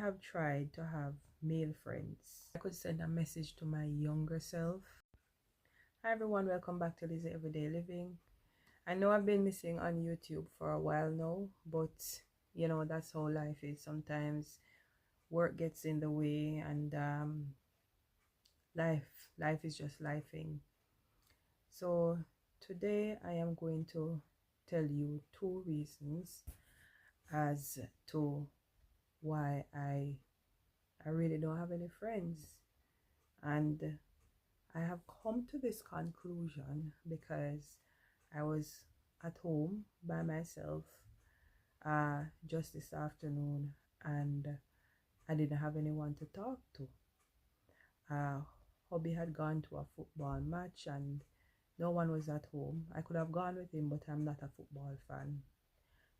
have tried to have male friends. I could send a message to my younger self. Hi everyone, welcome back to Lizzie Everyday Living. I know I've been missing on YouTube for a while now, but you know, that's how life is. Sometimes work gets in the way, and life is just lifing. So today I am going to tell you 2 reasons as to why I really don't have any friends. And I have come to this conclusion because I was at home by myself just this afternoon, and I didn't have anyone to talk to. Hubby had gone to a football match and no one was at home. I could have gone with him, but I'm not a football fan.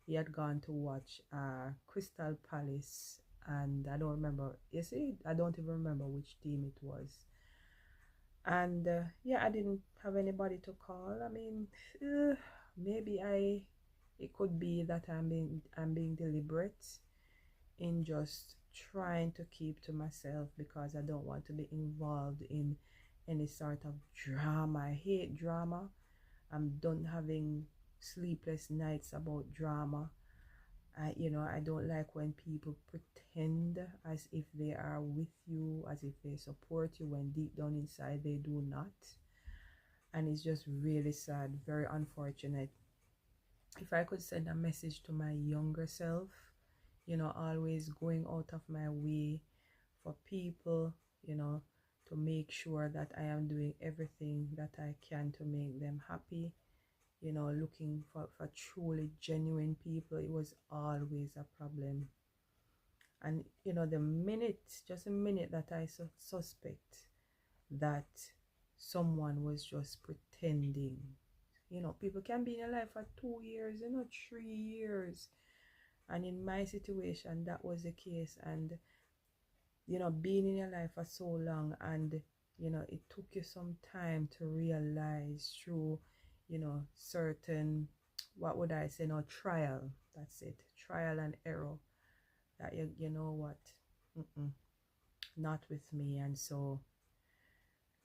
He had gone to watch Crystal Palace, and I don't remember. You see, I don't even remember which team it was. And yeah, I didn't have anybody to call. I mean, maybe it could be that I'm being deliberate in just trying to keep to myself because I don't want to be involved in any sort of drama. I hate drama. I'm done having sleepless nights about drama. I don't like when people pretend as if they are with you, as if they support you, when deep down inside they do not. And it's just really sad, very unfortunate. If I could send a message to my younger self, always going out of my way for people, to make sure that I am doing everything that I can to make them happy, looking for truly genuine people, it was always a problem. And just a minute that I suspect that someone was just pretending. People can be in your life for 2 years, 3 years. And in my situation, that was the case. And, being in your life for so long, and, it took you some time to realize through, certain, what would I say, trial. That's it. Trial and error. That you know what? Not with me. And so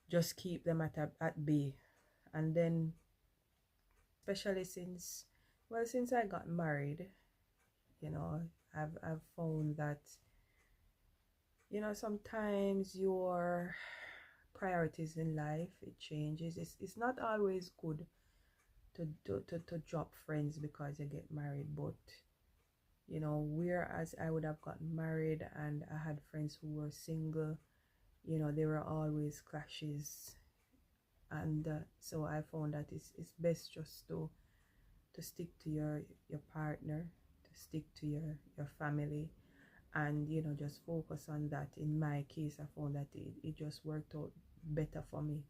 just keep them at bay. And then, especially since I got married, I've found that, sometimes your priorities in life, it changes. It's not always good to drop friends because you get married, but whereas I would have gotten married and I had friends who were single, there were always clashes. And so I found that it's best just to stick to your partner, to stick to your family, and just focus on that. In my case, I found that it just worked out better for me,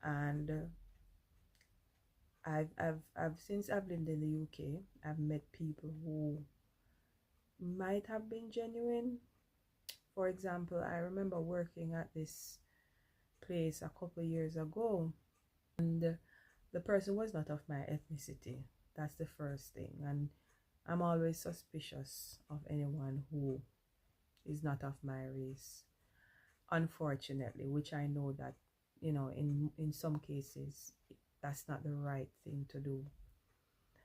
and I've since I've lived in the UK, I've met people who might have been genuine. For example, I remember working at this place a couple years ago, and the person was not of my ethnicity. That's the first thing. And I'm always suspicious of anyone who is not of my race, unfortunately, which I know that, in some cases, that's not the right thing to do.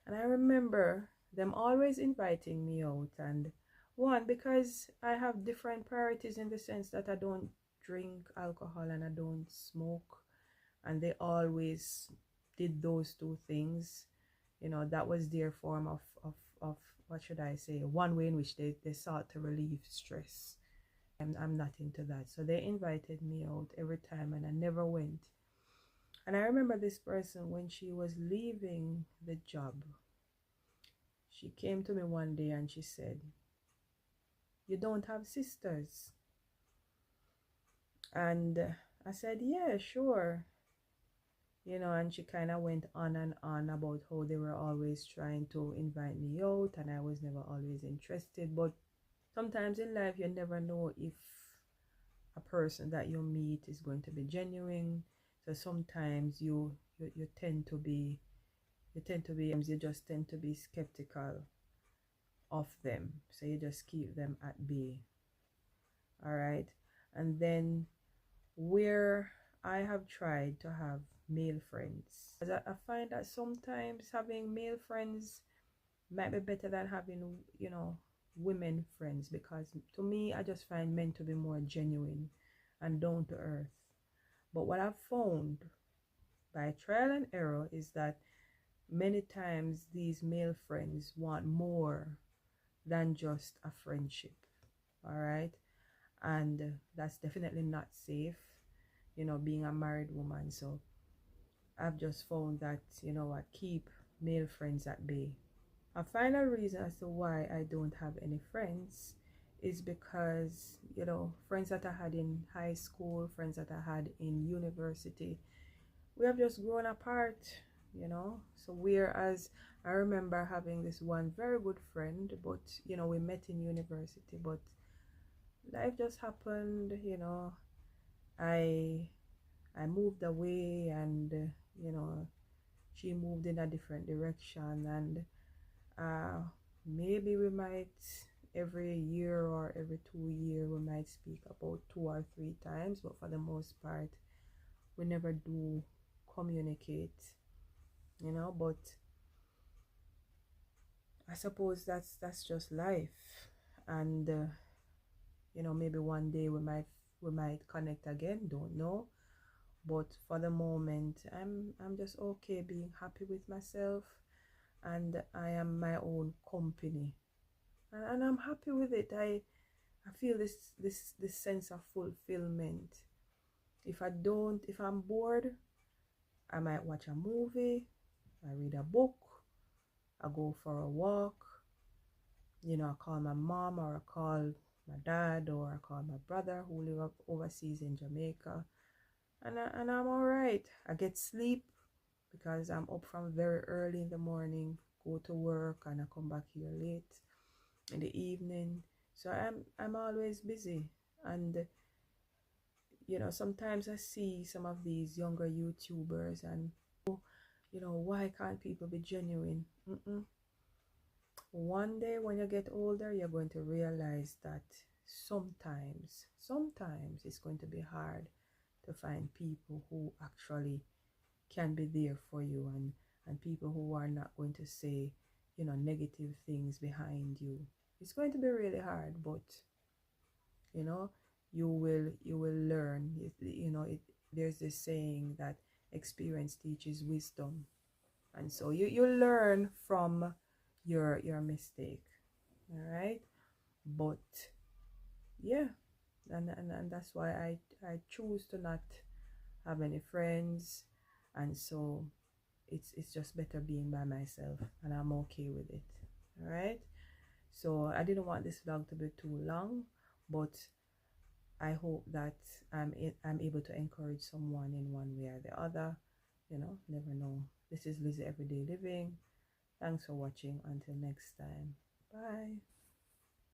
And I remember them always inviting me out. And one, because I have different priorities in the sense that I don't drink alcohol and I don't smoke, and they always did those 2 things. That was their form of what should I say, one way in which they sought to relieve stress. I'm not into that. So they invited me out every time and I never went. And I remember this person, when she was leaving the job, she came to me one day and she said, "You don't have sisters?" And I said, "Yeah, sure." And she kind of went on and on about how they were always trying to invite me out and I was never always interested. But sometimes in life, you never know if a person that you meet is going to be genuine. So sometimes you just tend to be skeptical. of them, so you just keep them at bay. All right. And then where I have tried to have male friends, I find that sometimes having male friends might be better than having, women friends, because to me, I just find men to be more genuine and down to earth. But what I've found by trial and error is that many times these male friends want more than just a friendship. All right. And that's definitely not safe, being a married woman. So I've just found that, I keep male friends at bay. A final reason as to why I don't have any friends is because, friends that I had in high school, friends that I had in university, we have just grown apart, So whereas I remember having this one very good friend, but, we met in university, but life just happened, I I moved away, and she moved in a different direction, and uh, maybe we might every year or every 2 year we might speak about 2 or 3 times, but for the most part we never do communicate, but I suppose that's just life. And maybe one day we might connect again, don't know. But for the moment, I'm just okay being happy with myself, and I am my own company, and I'm happy with it. I feel this sense of fulfillment. If I'm bored, I might watch a movie, I read a book, I go for a walk, I call my mom, or I call my dad, or I call my brother who live up overseas in Jamaica, and I'm all right. I get sleep because I'm up from very early in the morning, go to work, and I come back here late in the evening. So I'm always busy. And sometimes I see some of these younger YouTubers, and why can't people be genuine? One day when you get older, you're going to realize that sometimes it's going to be hard to find people who actually can be there for you, and people who are not going to say negative things behind you. It's going to be really hard, but you know you will learn. There's this saying that experience teaches wisdom, and so you learn from your mistake. All right. But yeah, and that's why I choose to not have any friends, and so it's just better being by myself, and I'm okay with it. All right. So I didn't want this vlog to be too long, but I hope that I'm able to encourage someone in one way or the other. Never know. This is Lizzie Everyday Living. Thanks for watching. Until next time. Bye.